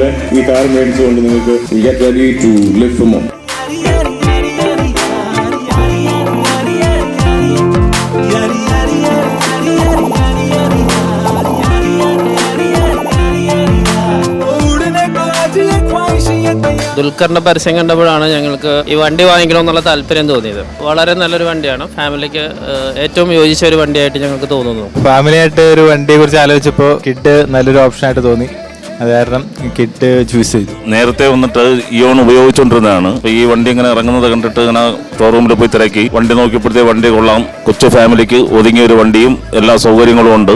പോലെ ഈ കാർ മേടിച്ചുകൊണ്ട് നിങ്ങൾക്ക് get ready to live for more. ദുൽഖറിന്റെ പരസ്യം കണ്ടപ്പോഴാണ് ഞങ്ങൾക്ക് ഈ വണ്ടി വാങ്ങിക്കണമെന്നുള്ള താല്പര്യം തോന്നിയത്. വളരെ നല്ലൊരു വണ്ടിയാണ്, ഫാമിലിക്ക് ഏറ്റവും യോജിച്ച ഒരു വണ്ടിയായിട്ട് ഞങ്ങൾക്ക് തോന്നുന്നു. ഫാമിലിയായിട്ട് ഒരു വണ്ടിയെ കുറിച്ച് ആലോചിച്ചപ്പോൾ കിഡ് നല്ലൊരു ഓപ്ഷനായിട്ട് തോന്നി. അത് കാരണം കിഡ് ചൂസ് ചെയ്തു. നേരത്തെ വന്നിട്ട് ഇയോൺ ഉപയോഗിച്ചുകൊണ്ടിരുന്നതാണ്. ഈ വണ്ടി ഇങ്ങനെ ഇറങ്ങുന്നത് കണ്ടിട്ട് ഇങ്ങനെ ഷോറൂമിൽ പോയി തിരക്കി വണ്ടി നോക്കിയപ്പോഴത്തെ വണ്ടി കൊള്ളാം, കൊച്ചു ഫാമിലിക്ക് ഒതുങ്ങിയ ഒരു വണ്ടിയും എല്ലാ സൗകര്യങ്ങളും ഉണ്ട്.